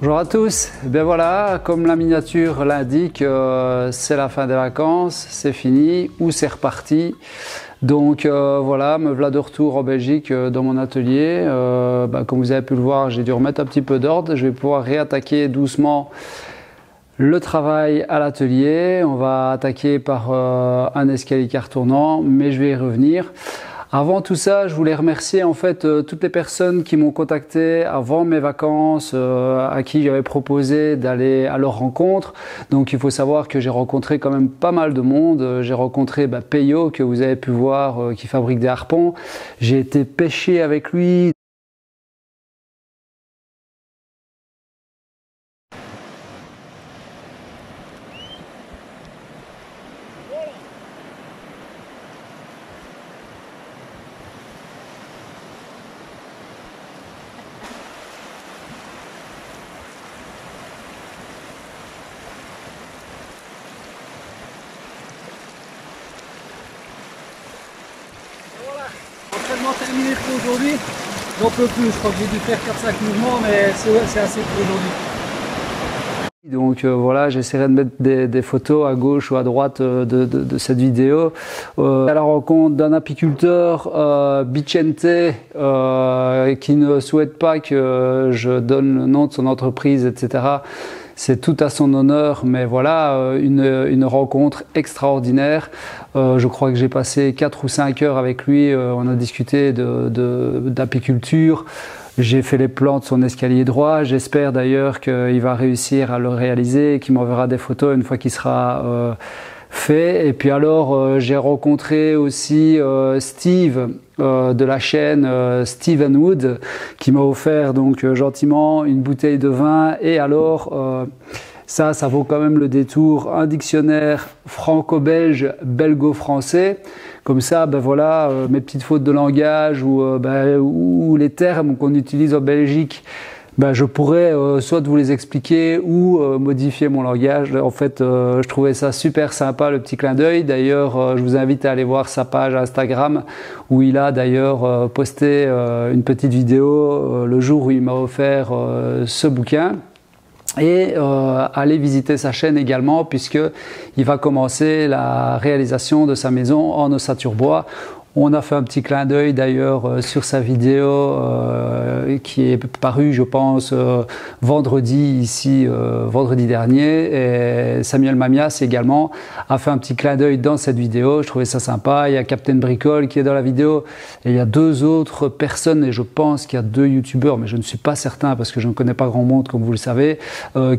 Bonjour à tous, et bien voilà, comme la miniature l'indique, c'est la fin des vacances, c'est fini ou c'est reparti. Donc voilà, me voilà de retour en Belgique dans mon atelier. Comme vous avez pu le voir, j'ai dû remettre un petit peu d'ordre. Je vais pouvoir réattaquer doucement le travail à l'atelier. On va attaquer par un escalier car tournant, mais je vais y revenir. Avant tout ça, je voulais remercier en fait toutes les personnes qui m'ont contacté avant mes vacances, à qui j'avais proposé d'aller à leur rencontre. Donc il faut savoir que j'ai rencontré quand même pas mal de monde. J'ai rencontré Peyo, que vous avez pu voir, qui fabrique des harpons. J'ai été pêcher avec lui. Entraînement terminé pour aujourd'hui, j'en peux plus, je crois que j'ai dû faire 4-5 mouvements, mais c'est assez pour aujourd'hui. Donc voilà, j'essaierai de mettre des photos à gauche ou à droite de cette vidéo. À la rencontre d'un apiculteur, Bicente, qui ne souhaite pas que je donne le nom de son entreprise, etc. C'est tout à son honneur, mais voilà, une rencontre extraordinaire. Je crois que j'ai passé 4 ou 5 heures avec lui, on a discuté d'apiculture. J'ai fait les plans de son escalier droit. J'espère d'ailleurs qu'il va réussir à le réaliser et qu'il m'enverra des photos une fois qu'il sera fait. Et puis alors, j'ai rencontré aussi Steve de la chaîne Steven Wood, qui m'a offert donc gentiment une bouteille de vin. Et alors, ça vaut quand même le détour, un dictionnaire franco-belge, belgo-français. Comme ça, voilà, mes petites fautes de langage ou les termes qu'on utilise en Belgique, je pourrais soit vous les expliquer ou modifier mon langage. En fait, je trouvais ça super sympa, le petit clin d'œil. D'ailleurs, je vous invite à aller voir sa page Instagram où il a d'ailleurs posté une petite vidéo le jour où il m'a offert ce bouquin. Et aller visiter sa chaîne également, puisqu'il va commencer la réalisation de sa maison en ossature bois. On a fait un petit clin d'œil d'ailleurs sur sa vidéo qui est parue, je pense, vendredi dernier. Et Samuel Mamias également a fait un petit clin d'œil dans cette vidéo. Je trouvais ça sympa. Il y a Captain Bricole qui est dans la vidéo. Et il y a 2 autres personnes, et je pense qu'il y a 2 youtubeurs, mais je ne suis pas certain parce que je ne connais pas grand monde, comme vous le savez,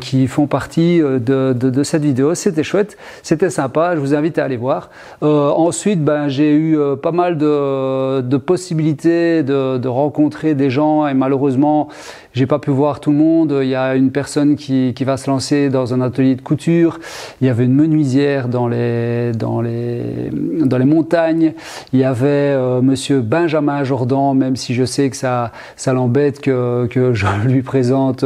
qui font partie de cette vidéo. C'était chouette, c'était sympa. Je vous invite à aller voir. Ensuite, j'ai eu pas mal de possibilités de rencontrer des gens, et malheureusement j'ai pas pu voir tout le monde. Il y a une personne qui va se lancer dans un atelier de couture. Il y avait une menuisière dans les montagnes. Il y avait monsieur Benjamin Jordan, même si je sais que ça l'embête que je lui présente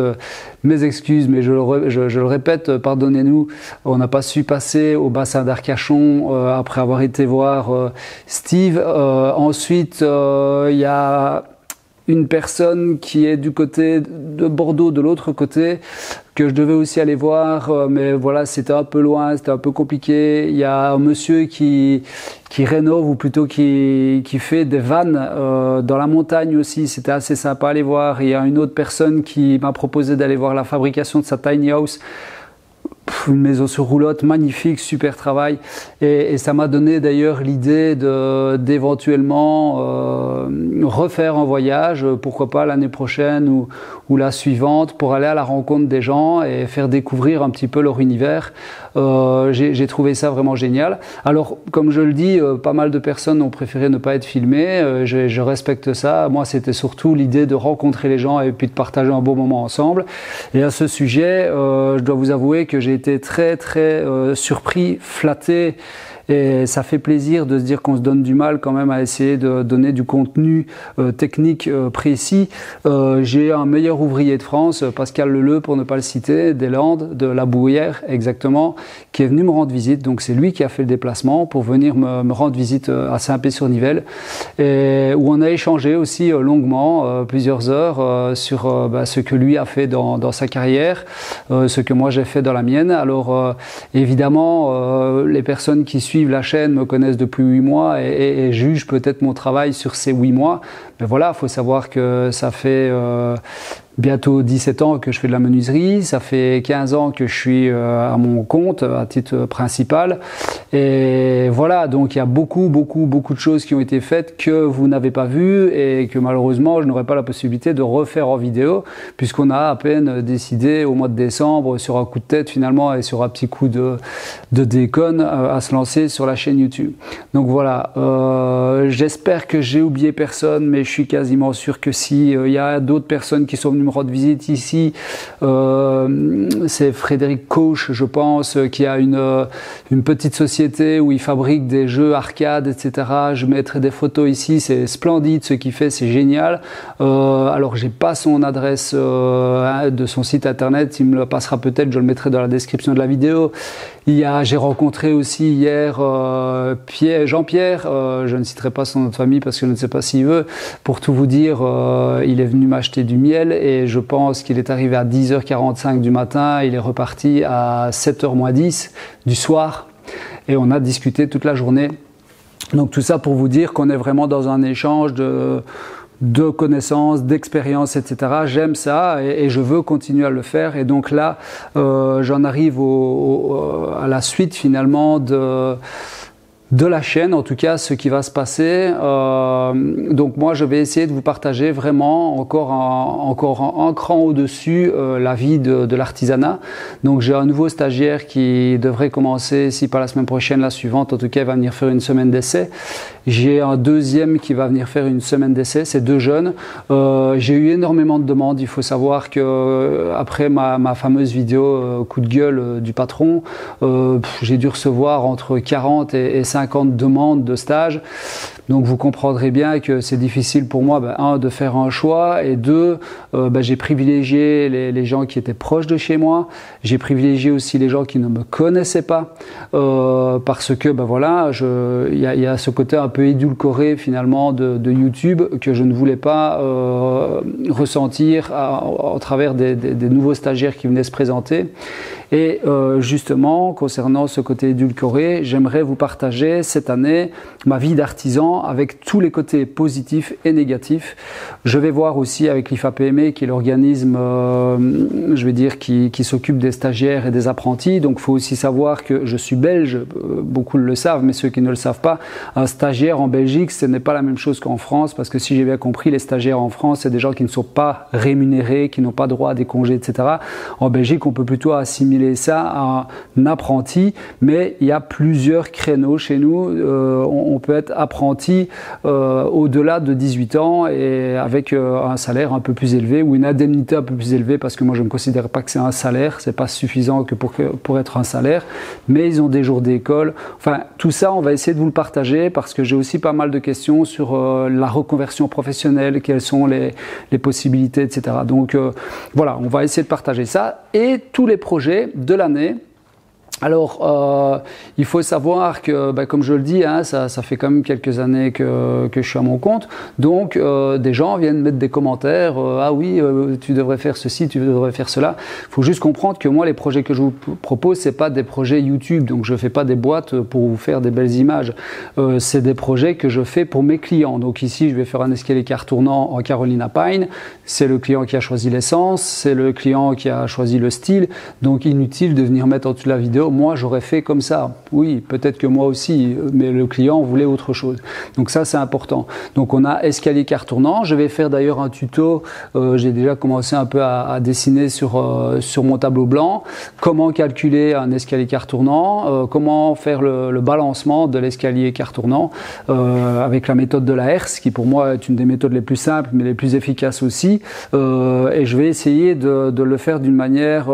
mes excuses, mais je le répète, pardonnez-nous, on n'a pas su passer au bassin d'Arcachon après avoir été voir Steve. Ensuite, il y a une personne qui est du côté de Bordeaux, de l'autre côté, que je devais aussi aller voir, mais voilà, c'était un peu loin, c'était un peu compliqué. Il y a un monsieur qui rénove, ou plutôt qui fait des vannes dans la montagne aussi. C'était assez sympa à aller voir. Il y a une autre personne qui m'a proposé d'aller voir la fabrication de sa tiny house. Une maison sur roulotte, magnifique, super travail, et ça m'a donné d'ailleurs l'idée d'éventuellement refaire un voyage, pourquoi pas l'année prochaine ou la suivante, pour aller à la rencontre des gens et faire découvrir un petit peu leur univers. J'ai trouvé ça vraiment génial. Alors, comme je le dis, pas mal de personnes ont préféré ne pas être filmées, je respecte ça. Moi, c'était surtout l'idée de rencontrer les gens et puis de partager un beau moment ensemble. Et à ce sujet, je dois vous avouer que j'ai été très surpris, flatté et ça fait plaisir de se dire qu'on se donne du mal quand même à essayer de donner du contenu technique précis. J'ai un meilleur ouvrier de France, Pascal Leleu pour ne pas le citer, des Landes, de la Bouillère exactement, qui est venu me rendre visite. Donc c'est lui qui a fait le déplacement pour venir me rendre visite à Saint-Pé-sur-Nivelle, et où on a échangé aussi longuement, plusieurs heures, sur ce que lui a fait dans sa carrière, ce que moi j'ai fait dans la mienne. Alors évidemment, les personnes qui suivent la chaîne me connaissent depuis 8 mois et jugent peut-être mon travail sur ces 8 mois. Mais voilà, il faut savoir que ça fait bientôt 17 ans que je fais de la menuiserie, ça fait 15 ans que je suis à mon compte à titre principal, et voilà, donc il y a beaucoup de choses qui ont été faites que vous n'avez pas vues et que malheureusement je n'aurai pas la possibilité de refaire en vidéo, puisqu'on a à peine décidé au mois de décembre sur un coup de tête finalement et sur un petit coup de déconne à se lancer sur la chaîne YouTube. Donc voilà, j'espère que j'ai oublié personne, mais je suis quasiment sûr que si. Il y a d'autres personnes qui sont venues me rendre visite ici, c'est Frédéric Koch, je pense, qui a une petite société où il fabrique des jeux arcade, etc. Je mettrai des photos ici, c'est splendide ce qu'il fait, c'est génial. Alors j'ai pas son adresse de son site internet, il me le passera peut-être, je le mettrai dans la description de la vidéo. J'ai rencontré aussi hier Jean-Pierre, je ne citerai pas son nom de famille parce que je ne sais pas s'il veut. Pour tout vous dire, il est venu m'acheter du miel et je pense qu'il est arrivé à 10h45 du matin, il est reparti à 7h moins 10 du soir et on a discuté toute la journée. Donc tout ça pour vous dire qu'on est vraiment dans un échange de connaissances, d'expériences, etc. J'aime ça et je veux continuer à le faire. Et donc là, j'en arrive à la suite finalement de la chaîne, en tout cas ce qui va se passer. Donc moi je vais essayer de vous partager vraiment encore un cran au-dessus la vie de l'artisanat. Donc j'ai un nouveau stagiaire qui devrait commencer, si pas la semaine prochaine, la suivante, en tout cas il va venir faire une semaine d'essai. J'ai un deuxième qui va venir faire une semaine d'essai, c'est 2 jeunes. J'ai eu énormément de demandes, il faut savoir que après ma fameuse vidéo coup de gueule du patron, j'ai dû recevoir entre 40 et 50 demandes de stage. Donc vous comprendrez bien que c'est difficile pour moi, un, de faire un choix, et deux, j'ai privilégié les gens qui étaient proches de chez moi. J'ai privilégié aussi les gens qui ne me connaissaient pas, parce que voilà, il y a ce côté un peu édulcoré finalement de YouTube que je ne voulais pas ressentir au travers des nouveaux stagiaires qui venaient se présenter. Et justement, concernant ce côté édulcoré, j'aimerais vous partager cette année ma vie d'artisan avec tous les côtés positifs et négatifs. Je vais voir aussi avec l'IFAPME, qui est l'organisme, je vais dire, qui s'occupe des stagiaires et des apprentis. Donc il faut aussi savoir que je suis belge, beaucoup le savent, mais ceux qui ne le savent pas, un stagiaire en Belgique, ce n'est pas la même chose qu'en France, parce que si j'ai bien compris, les stagiaires en France, c'est des gens qui ne sont pas rémunérés, qui n'ont pas droit à des congés, etc. En Belgique, on peut plutôt assimiler ça à un apprenti, mais il y a plusieurs créneaux chez nous. On peut être apprenti au-delà de 18 ans et avec un salaire un peu plus élevé ou une indemnité un peu plus élevée, parce que moi je ne considère pas que c'est un salaire, c'est pas suffisant que pour être un salaire, mais ils ont des jours d'école. Enfin, tout ça, on va essayer de vous le partager parce que j'ai aussi pas mal de questions sur la reconversion professionnelle, quelles sont les possibilités, etc. Donc voilà, on va essayer de partager ça et tous les projets de l'année. Alors, il faut savoir que, comme je le dis, ça fait quand même quelques années que je suis à mon compte. Donc, des gens viennent mettre des commentaires. Ah oui, tu devrais faire ceci, tu devrais faire cela. Il faut juste comprendre que moi, les projets que je vous propose, c'est pas des projets YouTube. Donc, je fais pas des boîtes pour vous faire des belles images. C'est des projets que je fais pour mes clients. Donc ici, je vais faire un escalier car tournant en Carolina Pine. C'est le client qui a choisi l'essence, c'est le client qui a choisi le style. Donc, inutile de venir mettre en dessous de la vidéo. Moi, j'aurais fait comme ça. Oui, peut-être que moi aussi, mais le client voulait autre chose. Donc ça, c'est important. Donc on a escalier car tournant. Je vais faire d'ailleurs un tuto. J'ai déjà commencé un peu à dessiner sur mon tableau blanc. Comment calculer un escalier car tournant, comment faire le balancement de l'escalier car tournant avec la méthode de la Hertz, qui pour moi est une des méthodes les plus simples, mais les plus efficaces aussi. Et je vais essayer de le faire d'une manière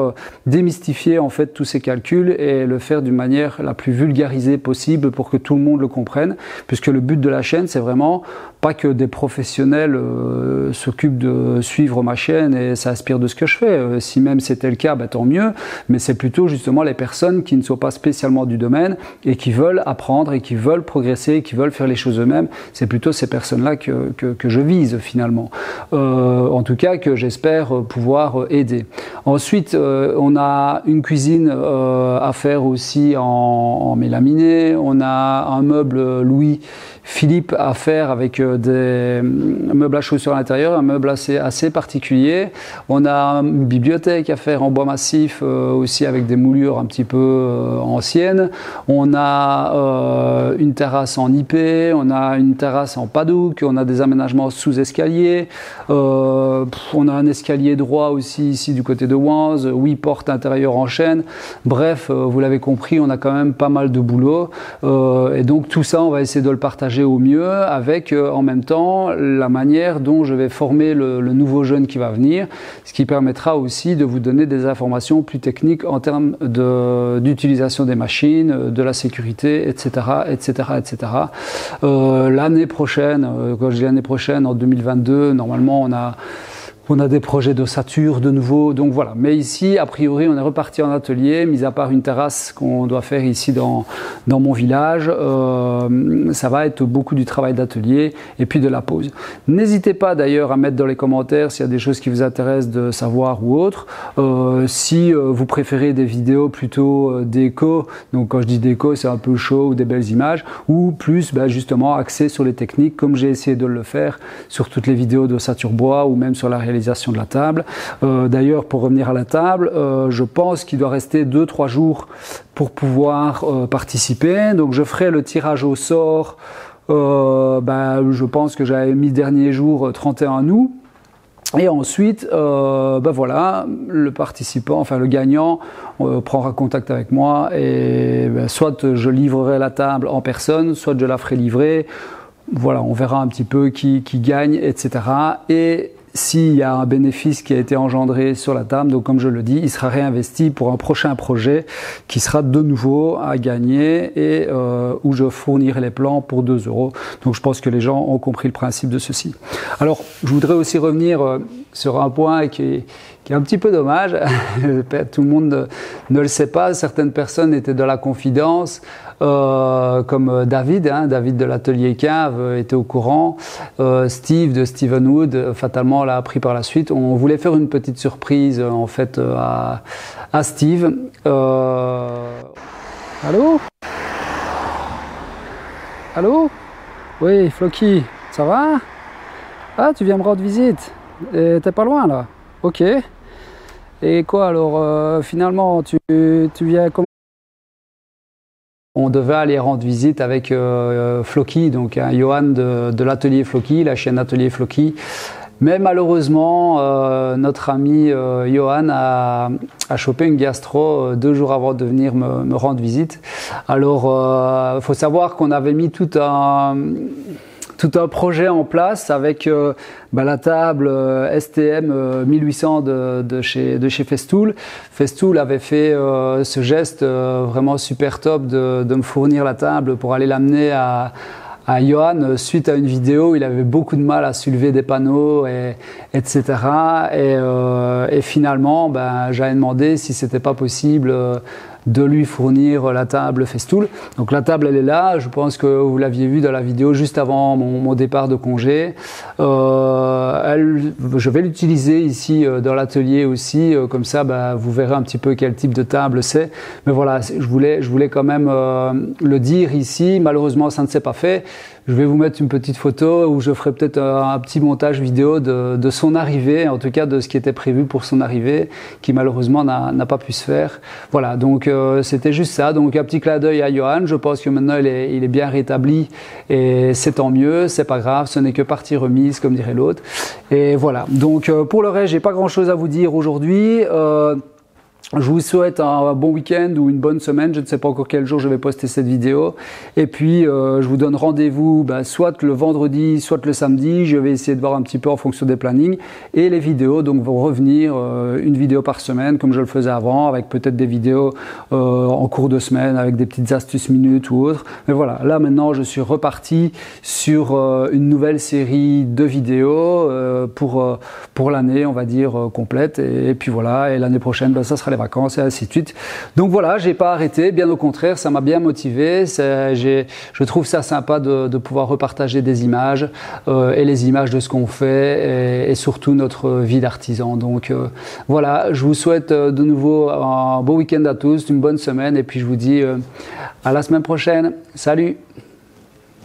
démystifier en fait tous ces calculs et le faire d'une manière la plus vulgarisée possible pour que tout le monde le comprenne, puisque le but de la chaîne, c'est vraiment pas que des professionnels s'occupent de suivre ma chaîne et s'inspirent de ce que je fais. Si même c'était le cas, tant mieux, mais c'est plutôt justement les personnes qui ne sont pas spécialement du domaine et qui veulent apprendre et qui veulent progresser, qui veulent faire les choses eux-mêmes. C'est plutôt ces personnes-là que je vise finalement. En tout cas, que j'espère pouvoir aider. Ensuite, on a une cuisine à faire aussi en mélaminé. On a un meuble Louis Philippe à faire avec des meubles à chaussures à l'intérieur, un meuble assez particulier. On a une bibliothèque à faire en bois massif aussi avec des moulures un petit peu anciennes. On a une terrasse en IP, on a une terrasse en padouk, on a des aménagements sous escalier. On a un escalier droit aussi ici du côté de Wanze, 8 portes intérieures en chêne. Bref, vous l'avez compris, on a quand même pas mal de boulot. Et donc tout ça, on va essayer de le partager au mieux avec en même temps la manière dont je vais former le nouveau jeune qui va venir, ce qui permettra aussi de vous donner des informations plus techniques en termes d'utilisation des machines, de la sécurité, etc. etc., etc. L'année prochaine, quand je dis l'année prochaine, en 2022, normalement on a des projets d'ossature de nouveau, donc voilà. Mais ici, a priori, on est reparti en atelier, mis à part une terrasse qu'on doit faire ici dans mon village. Ça va être beaucoup du travail d'atelier et puis de la pause. N'hésitez pas d'ailleurs à mettre dans les commentaires s'il y a des choses qui vous intéressent de savoir ou autre. Si vous préférez des vidéos plutôt déco, donc quand je dis déco, c'est un peu chaud ou des belles images, ou plus justement axé sur les techniques, comme j'ai essayé de le faire sur toutes les vidéos d'ossature bois ou même sur la réalisation de la table. D'ailleurs, pour revenir à la table, je pense qu'il doit rester 2-3 jours pour pouvoir participer. Donc je ferai le tirage au sort, je pense que j'avais mis dernier jour 31 août. Et ensuite, voilà, le participant, enfin le gagnant, prendra contact avec moi et soit je livrerai la table en personne, soit je la ferai livrer. Voilà, on verra un petit peu qui gagne, etc. Et s'il y a un bénéfice qui a été engendré sur la table, donc comme je le dis, il sera réinvesti pour un prochain projet qui sera de nouveau à gagner et où je fournirai les plans pour 2 €. Donc je pense que les gens ont compris le principe de ceci. Alors, je voudrais aussi revenir sur un point qui est un petit peu dommage. Tout le monde ne le sait pas. Certaines personnes étaient dans la confidence, comme David de l'atelier Cave était au courant. Steve de Steven Wood, fatalement, l'a appris par la suite. On voulait faire une petite surprise, en fait, à Steve. Allô? Allô? Oui, Floki, ça va? Ah, tu viens me rendre visite. T'es pas loin, là? Ok. Et quoi alors, finalement, tu viens comment? On devait aller rendre visite avec Floki, donc Johan de l'atelier Floki, la chaîne Atelier Floki. Mais malheureusement, notre ami Johan a chopé une gastro 2 jours avant de venir me rendre visite. Alors, faut savoir qu'on avait mis tout un projet en place avec la table STM 1800 de chez Festool. Festool avait fait ce geste vraiment super top de me fournir la table pour aller l'amener à Johan suite à une vidéo. Il avait beaucoup de mal à soulever des panneaux, etc. Et finalement, j'avais demandé si c'était pas possible de lui fournir la table Festool. Donc la table, elle est là. Je pense que vous l'aviez vu dans la vidéo juste avant mon départ de congé. Je vais l'utiliser ici dans l'atelier aussi. Comme ça, vous verrez un petit peu quel type de table c'est. Mais voilà, je voulais quand même le dire ici. Malheureusement, ça ne s'est pas fait. Je vais vous mettre une petite photo où je ferai peut-être un petit montage vidéo de son arrivée, en tout cas de ce qui était prévu pour son arrivée, qui malheureusement n'a pas pu se faire. Voilà, donc c'était juste ça. Donc un petit clin d'œil à Johan. Je pense que maintenant il est bien rétabli et c'est tant mieux, c'est pas grave, ce n'est que partie remise, comme dirait l'autre. Et voilà, donc pour le reste, j'ai pas grand chose à vous dire aujourd'hui. Je vous souhaite un bon week-end ou une bonne semaine. Je ne sais pas encore quel jour je vais poster cette vidéo. Et puis, je vous donne rendez-vous soit le vendredi, soit le samedi. Je vais essayer de voir un petit peu en fonction des plannings. Et les vidéos donc vont revenir une vidéo par semaine comme je le faisais avant, avec peut-être des vidéos en cours de semaine avec des petites astuces minutes ou autres. Mais voilà, là maintenant je suis reparti sur une nouvelle série de vidéos pour l'année, on va dire, complète. Et puis voilà, et l'année prochaine, ça sera les vacances et ainsi de suite. Donc voilà, j'ai pas arrêté, bien au contraire, ça m'a bien motivé. Je trouve ça sympa de pouvoir repartager des images et les images de ce qu'on fait et surtout notre vie d'artisan. Donc voilà, je vous souhaite de nouveau un beau week-end à tous, une bonne semaine et puis je vous dis à la semaine prochaine. Salut!